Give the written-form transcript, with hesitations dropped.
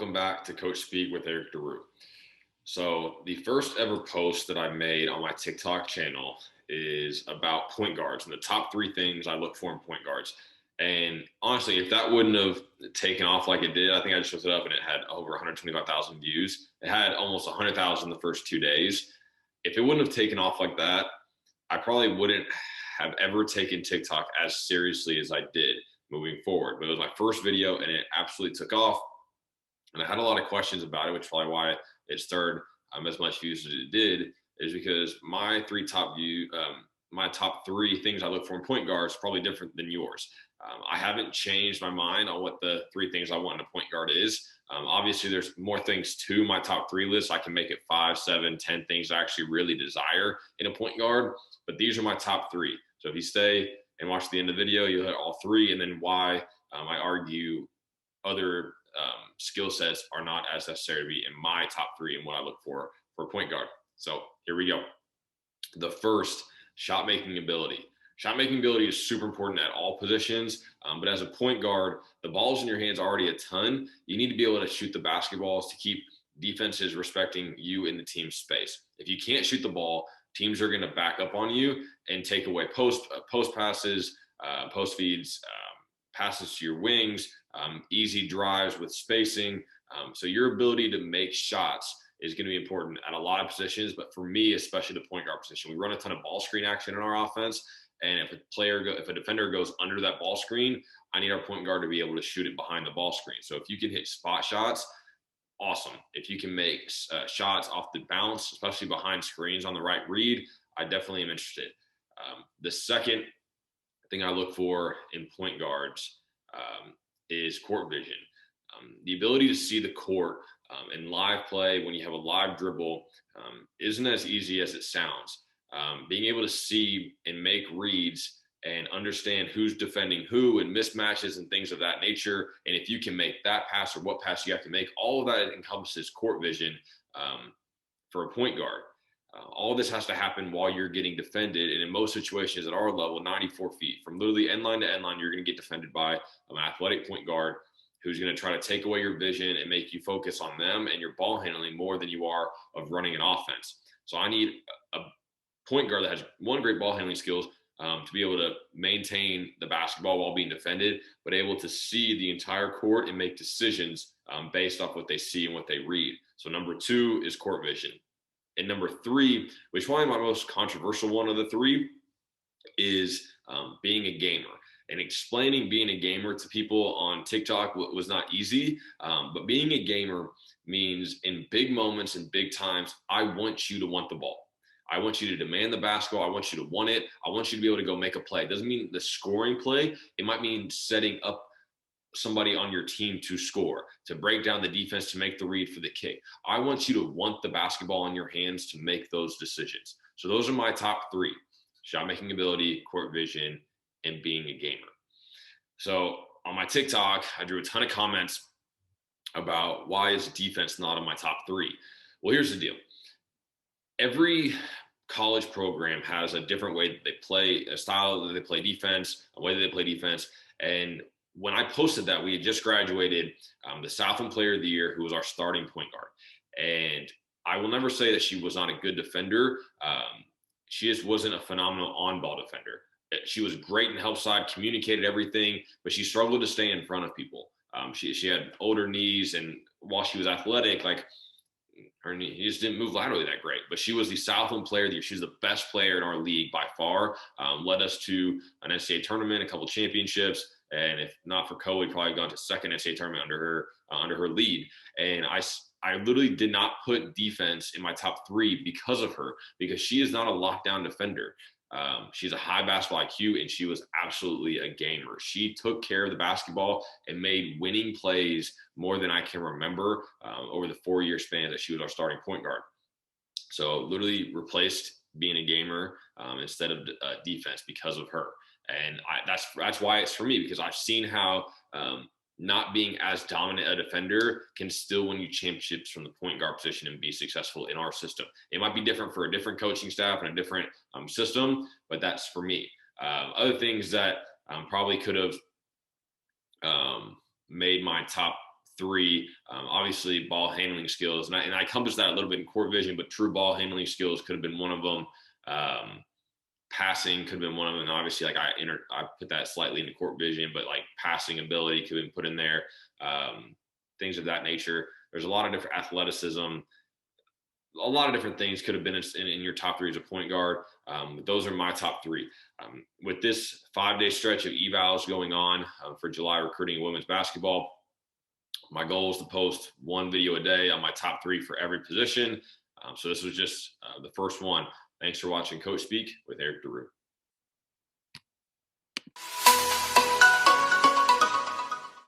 welcome back to Coach Speak with Erik DeRoo. So the first ever post that I made on my TikTok channel is about point guards and the top 3 things I look for in point guards. And honestly, if that wouldn't have taken off like it did, I think I just looked it up and it had over 125,000 views. It had almost 100,000 the first 2 days. If it wouldn't have taken off like that, I probably wouldn't have ever taken TikTok as seriously as I did moving forward. But it was my first video and it absolutely took off. And I had a lot of questions about it, which is probably why it started as much views as it did, is because my top three things I look for in point guards is probably different than yours. I haven't changed my mind on what the 3 things I want in a point guard is. Obviously, there's more things to my top 3 list. I can make it 5, 7, 10 things I actually really desire in a point guard, but these are my top 3. So if you stay and watch the end of the video, you'll hit all 3, and then why I argue other skill sets are not as necessary to be in my top 3 and what I look for a point guard. So here we go. The first, shot making ability. Shot making ability is super important at all positions, but as a point guard, the ball's in your hands already a ton. You need to be able to shoot the basketballs to keep defenses respecting you in the team's space. If you can't shoot the ball, teams are going to back up on you and take away post passes, post feeds, passes to your wings, easy drives with spacing. So your ability to make shots is going to be important at a lot of positions, but for me, especially the point guard position, we run a ton of ball screen action in our offense. And if a defender goes under that ball screen, I need our point guard to be able to shoot it behind the ball screen. So if you can hit spot shots, awesome. If you can make shots off the bounce, especially behind screens on the right read, I definitely am interested. The second thing I look for in point guards is court vision. The ability to see the court in live play when you have a live dribble isn't as easy as it sounds. Being able to see and make reads and understand who's defending who and mismatches and things of that nature. And if you can make that pass or what pass you have to make, all of that encompasses court vision for a point guard. All of this has to happen while you're getting defended. And in most situations at our level, 94 feet from literally end line to end line, you're going to get defended by an athletic point guard who's going to try to take away your vision and make you focus on them and your ball handling more than you are of running an offense. So I need a point guard that has great ball handling skills to be able to maintain the basketball while being defended, but able to see the entire court and make decisions based off what they see and what they read. So number 2 is court vision. And number 3, which is probably my most controversial one of the 3, is being a gamer. And explaining being a gamer to people on TikTok was not easy, but being a gamer means in big moments and big times, I want you to want the ball. I want you to demand the basketball. I want you to want it. I want you to be able to go make a play. It doesn't mean the scoring play. It might mean setting up somebody on your team to score, to break down the defense, to make the read for the kick. I want you to want the basketball in your hands to make those decisions. So those are my top 3: shot making ability, court vision, and being a gamer. So on my TikTok, I drew a ton of comments about why is defense not in my top 3. Well, here's the deal. Every college program has a different way that they play, a style that they play defense, a way that they play defense. And when I posted that, we had just graduated the Southland Player of the Year, who was our starting point guard. And I will never say that she was not a good defender. She just wasn't a phenomenal on-ball defender. She was great in help side, communicated everything, but she struggled to stay in front of people. She had older knees, and while she was athletic, like her knee, he just didn't move laterally that great. But she was the Southland Player of the Year. She's the best player in our league by far. Led us to an NCAA tournament, a couple championships, and if not for COVID, we'd probably gone to second NCAA tournament under her lead. And I literally did not put defense in my top 3 because of her, because she is not a lockdown defender. She's a high basketball IQ, and she was absolutely a gamer. She took care of the basketball and made winning plays more than I can remember over the 4-year span that she was our starting point guard. So literally replaced being a gamer instead of defense because of her. And that's why it's for me, because I've seen how not being as dominant a defender can still win you championships from the point guard position and be successful in our system. It might be different for a different coaching staff and a different system, but that's for me. Other things that probably could have made my top three. Obviously, ball handling skills, and I encompass that a little bit in court vision, but true ball handling skills could have been one of them. Passing could have been one of them. And obviously, like I put that slightly into court vision, but like passing ability could have been put in there. Things of that nature. There's a lot of different athleticism. A lot of different things could have been in your top three as a point guard. But those are my top three. With this 5-day stretch of evals going on for July recruiting women's basketball, my goal is to post one video a day on my top three for every position. So this was just the first one. Thanks for watching Coach Speak with Erik DeRoo.